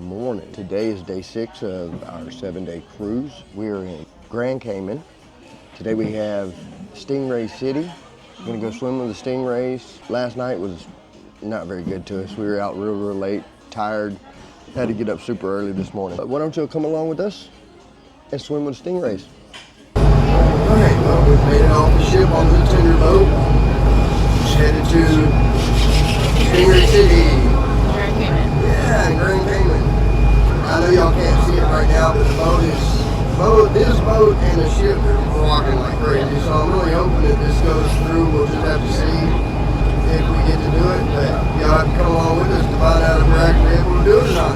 morning. Today is day 6 of our 7-day cruise. We're in Grand Cayman. Today we have Stingray City. We're gonna go swim with the stingrays. Last night was not very good to us. We were out real late, tired. Had to get up super early this morning. But why don't you come along with us and swim with the stingrays? Alright, well, we've made it off the ship onto the tender boat. Just headed to Stingray City. Grand Cayman. Yeah, Grand Cayman. I know y'all can't see it right now, but this boat and the ship are walking like crazy. So I'm really hoping that this goes through. We'll just have to see if we get to do it. But y'all have to come along with us to find out if we're actually able to do it or not.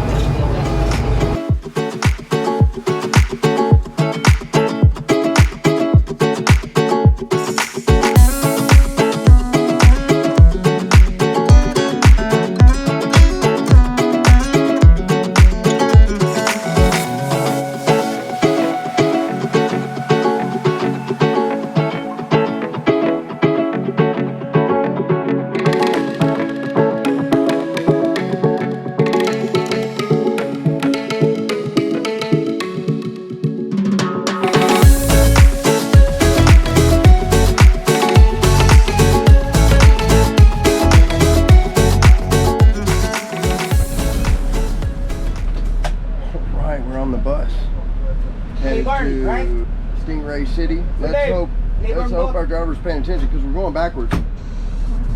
Headed to Stingray City. Let's hope our driver's paying attention because we're going backwards.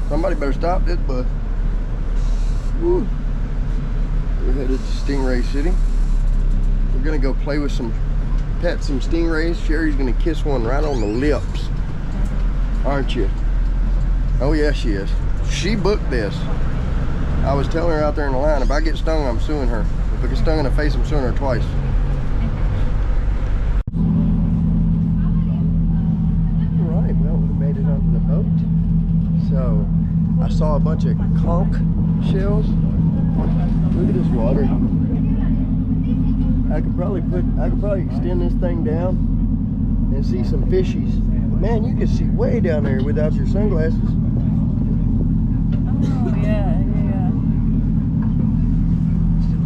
Somebody better stop this bus. Woo. We're headed to Stingray City. We're gonna go play with some stingrays. Sheri's gonna kiss one right on the lips. Aren't you? Oh yeah, she is. She booked this. I was telling her out there in the line, if I get stung, I'm suing her. If I get stung in the face, I'm suing her twice. So I saw a bunch of conch shells. Look at this water. I could probably extend this thing down and see some fishies. Man, you can see way down there without your sunglasses. Oh yeah.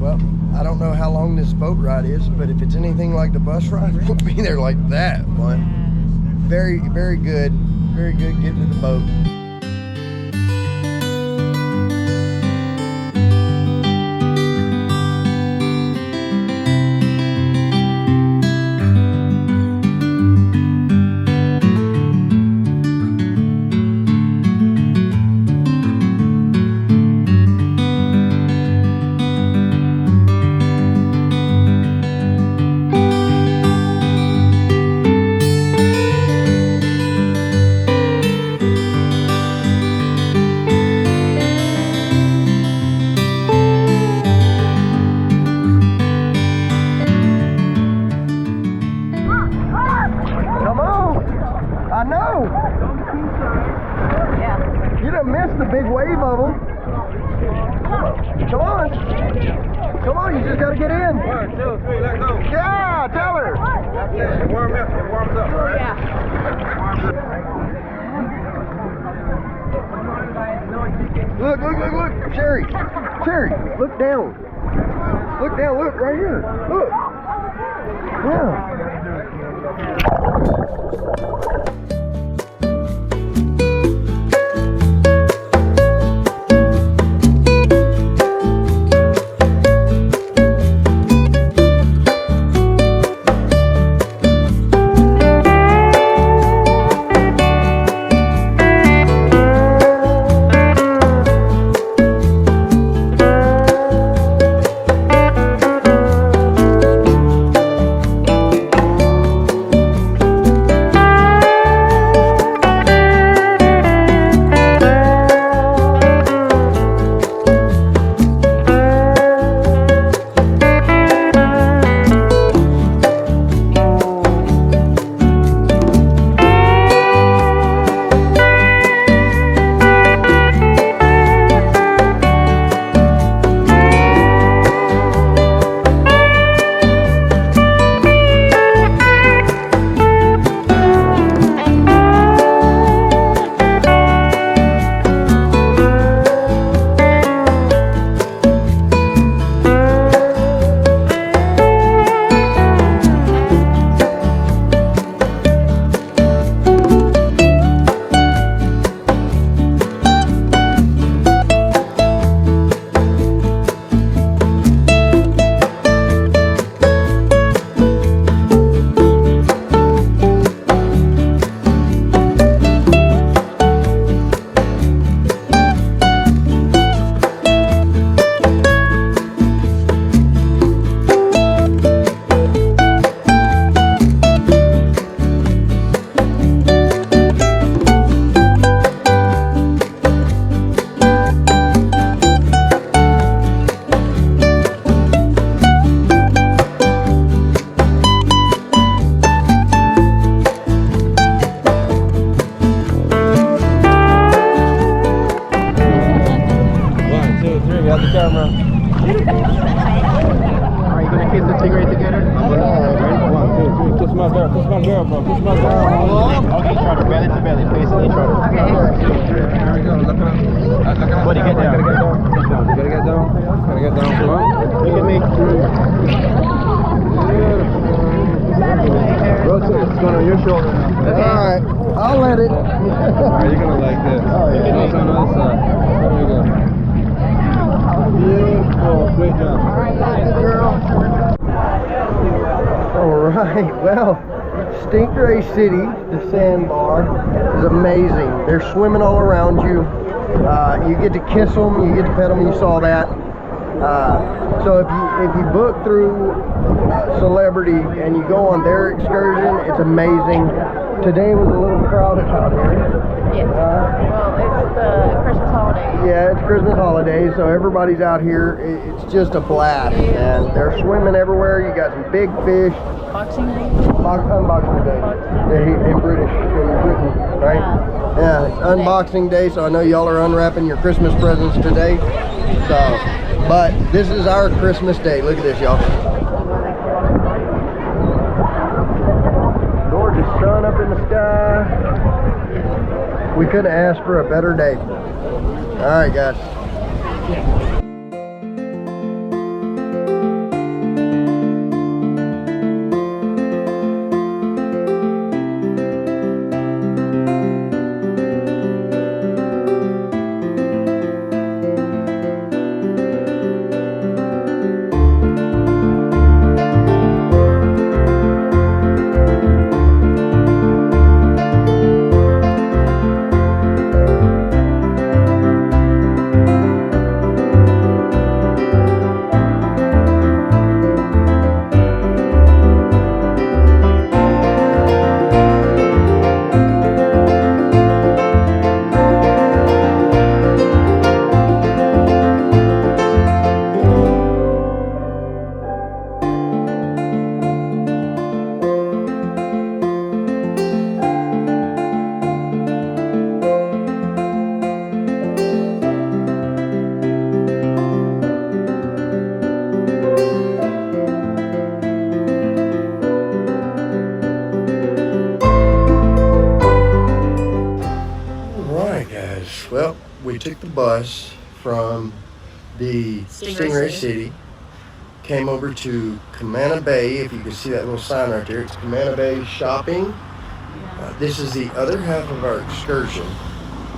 Well, I don't know how long this boat ride is, but if it's anything like the bus ride, we'll be there like that. But very, very good. Very good getting to the boat. You done missed the big wave of them. Come on. Come on, you just got to get in. 1, 2, 3, let's go. Yeah, tell her. That's it. It warms up, right? Yeah. Look. Sheri, look down. Look down, look right here. Look. Yeah. my girl, bro. Push my girl. Okay, each other, belly to belly, facing each other. Okay. There we go. Look out. Buddy, get down. Gotta get down. Come on. Look at me. Rotate. It's going on your shoulder now. Alright, I'll let it. Alright, you're gonna like this. Oh, yeah. It's on the other side. There you go. Beautiful. Great job. Alright, well, Stingray City, the Sandbar, is amazing. They're swimming all around you. You get to kiss them, you get to pet them, you saw that. So if you book through Celebrity and you go on their excursion, it's amazing. Today was a little crowded out here. Yes. Well, it's the Christmas holiday. Yeah, it's Christmas holidays, so everybody's out here. It's just a blast, and they're swimming everywhere. You got some big fish. Boxing Day. Unboxing day in Britain, right? Yeah, it's unboxing day, so I know y'all are unwrapping your Christmas presents today. So, but this is our Christmas day. Look at this, y'all. Gorgeous sun up in the sky. We couldn't ask for a better day. All right, guys. Well, we took the bus from the Stingray City, came over to Camana Bay. If you can see that little sign right there, it's Camana Bay Shopping. This is the other half of our excursion.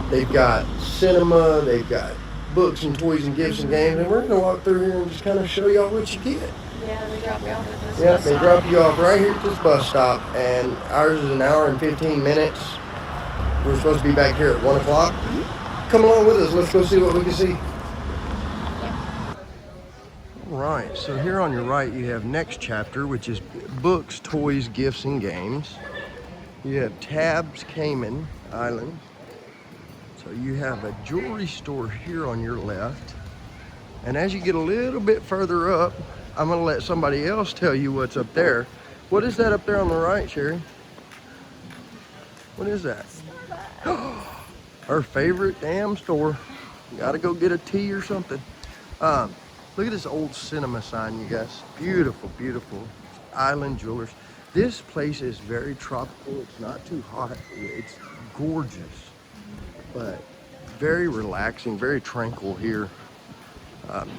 They've got cinema, they've got books and toys and gifts and games, and we're going to walk through here and just kind of show y'all what you get. Yeah, they drop you off at this Yeah, bus they stop. drop you off right here at this bus stop, and ours is an hour and 15 minutes. We're supposed to be back here at 1 o'clock. Come along with us. Let's go see what we can see. All right, so here on your right, you have next chapter, which is books, toys, gifts, and games. You have Tabs Cayman Island. So you have a jewelry store here on your left. And as you get a little bit further up, I'm gonna let somebody else tell you what's up there. What is that up there on the right, Sheri? What is that? Our favorite damn store. Gotta go get a tea or something. Look at this old cinema sign, you guys. Beautiful, beautiful. Island Jewelers. This place is very tropical. It's not too hot. It's gorgeous, but very relaxing, very tranquil here.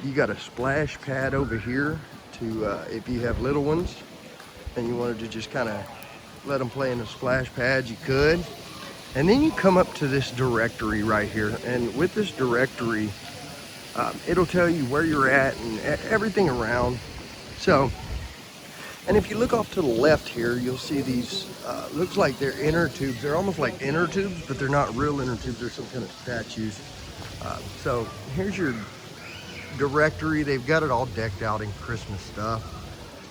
You got a splash pad over here to if you have little ones and you wanted to just kind of let them play in the splash pad, you could. And then you come up to this directory right here, and with this directory, it'll tell you where you're at and everything around. So, and if you look off to the left here, you'll see these, looks like they're inner tubes. They're almost like inner tubes, but they're not real inner tubes. They're some kind of statues. So here's your directory. They've got it all decked out in Christmas stuff.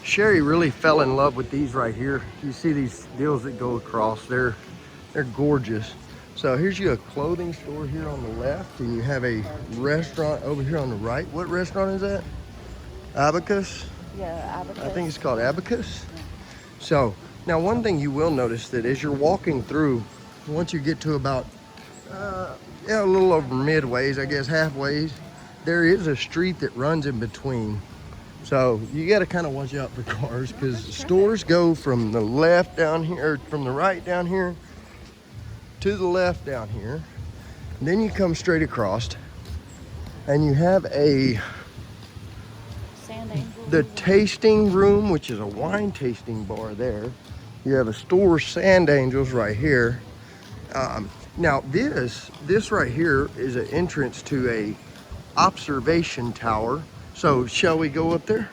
Sheri really fell in love with these right here. You see these deals that go across. They're gorgeous. So here's you a clothing store here on the left, and you have a restaurant over here on the right. What restaurant is that? Abacus? Yeah, Abacus. I think it's called Abacus. So now one thing you will notice that as you're walking through, once you get to about a little over midways, I guess halfways, there is a street that runs in between. So you got to kind of watch out for cars because stores go from the left down here, or from the right down here to the left down here. And then you come straight across and you have the tasting room, which is a wine tasting bar there. You have a store, Sand Angels, right here. Now this right here is an entrance to a observation tower. So shall we go up there?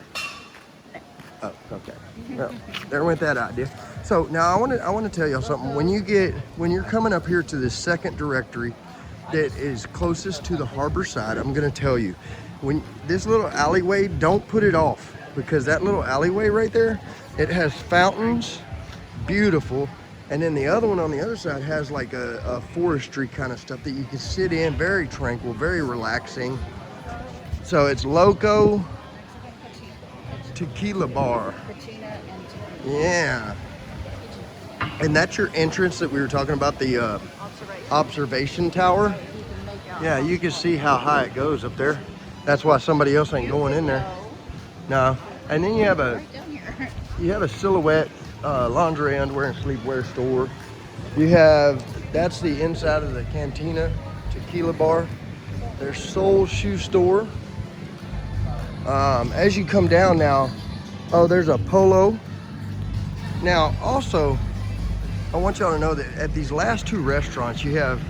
Oh, okay. Well, there went that idea. So now I want to tell y'all something. When you're coming up here to the second directory that is closest to the harbor side, I'm going to tell you, when this little alleyway, don't put it off, because that little alleyway right there, it has fountains, beautiful. And then the other one on the other side has like a forestry kind of stuff that you can sit in, very tranquil, very relaxing. So it's Loco Tequila Bar. Yeah. And that's your entrance that we were talking about, the observation tower. Yeah, you can see how high it goes up there. That's why somebody else ain't going in there. No. And then you have a Silhouette lingerie, underwear, and sleepwear store. That's the inside of the Cantina Tequila Bar. There's Soul Shoe Store. As you come down now, there's a Polo. Now, also, I want y'all to know that at these last two restaurants, you have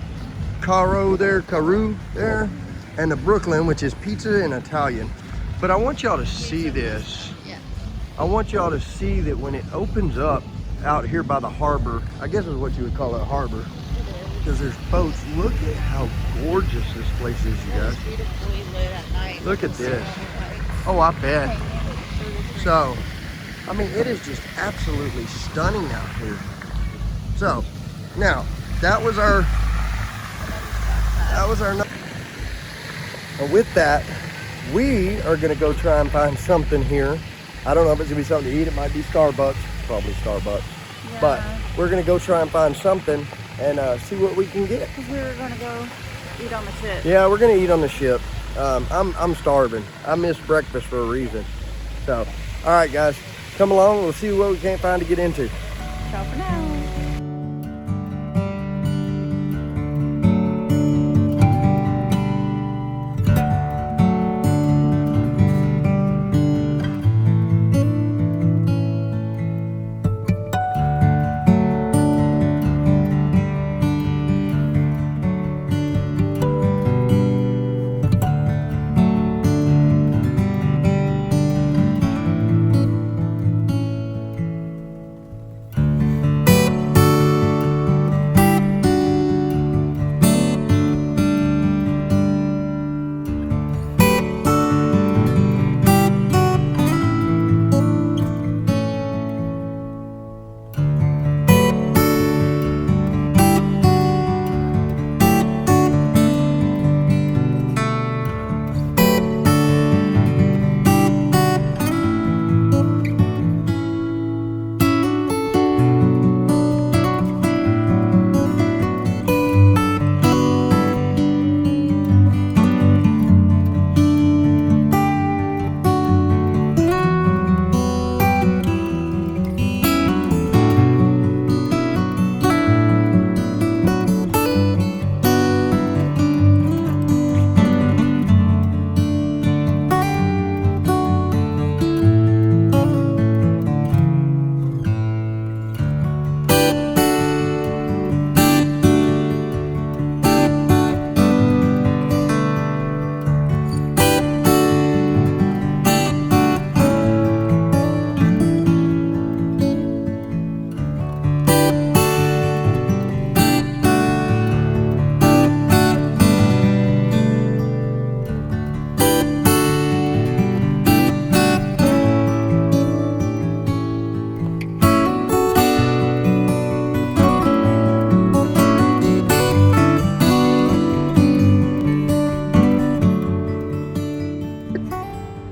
Caru there, and the Brooklyn, which is pizza and Italian. But I want y'all to see this. I want y'all to see that when it opens up out here by the harbor, I guess is what you would call it, harbor, because there's boats. Look at how gorgeous this place is, you guys. Look at this. Oh, I bet. So, I mean, it is just absolutely stunning out here. So, now, that was our and with that, we are gonna go try and find something here. I don't know if it's gonna be something to eat. It might be Starbucks, probably Starbucks. Yeah. But we're gonna go try and find something and see what we can get. Because we were gonna go eat on the ship. Yeah, we're gonna eat on the ship. I'm starving. I missed breakfast for a reason. So, all right, guys, come along. We'll see what we can't find to get into. Ciao for now.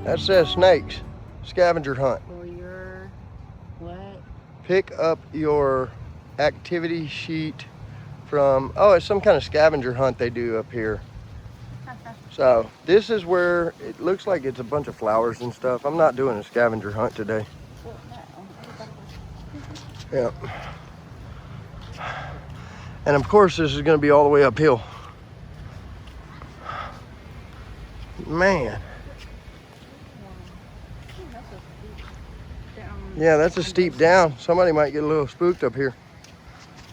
That says snakes, scavenger hunt. For your what? Pick up your activity sheet from, oh, it's some kind of scavenger hunt they do up here. So this is where it looks like it's a bunch of flowers and stuff. I'm not doing a scavenger hunt today. Yeah. And of course this is going to be all the way uphill. Man. Yeah, that's a steep down. Somebody might get a little spooked up here.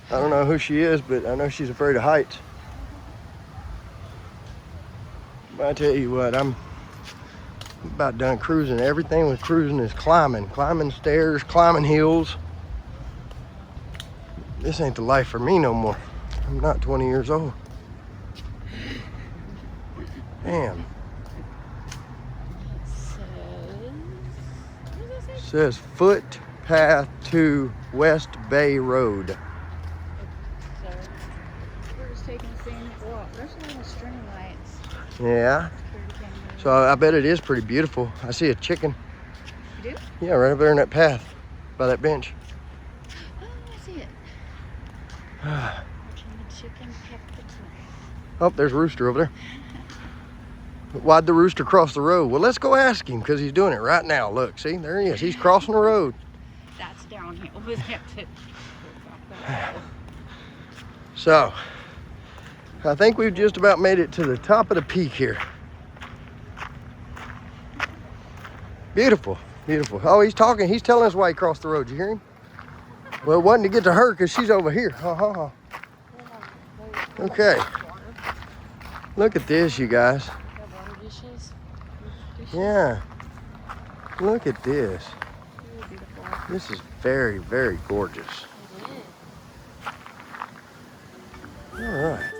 I don't know who she is, but I know she's afraid of heights. But I tell you what, I'm about done cruising. Everything with cruising is climbing. Climbing stairs, climbing hills. This ain't the life for me no more. I'm not 20 years old. Damn. It says footpath to West Bay Road. We're just taking a scenic walk. There's a lot of string lights. Yeah. So I bet it is pretty beautiful. I see a chicken. You do? Yeah, right up there in that path by that bench. Oh, I see it. Watching the chicken peck the tree. Oh, there's a rooster over there. Why'd the rooster cross the road? Well, let's go ask him because he's doing it right now. Look, see, there he is. He's crossing the road. That's downhill. We have to. So, I think we've just about made it to the top of the peak here. Beautiful, beautiful. Oh, he's talking. He's telling us why he crossed the road. You hear him? Well, it wasn't to get to her because she's over here. Okay. Look at this, you guys. Yeah. Look at this. This is very, very gorgeous. All right.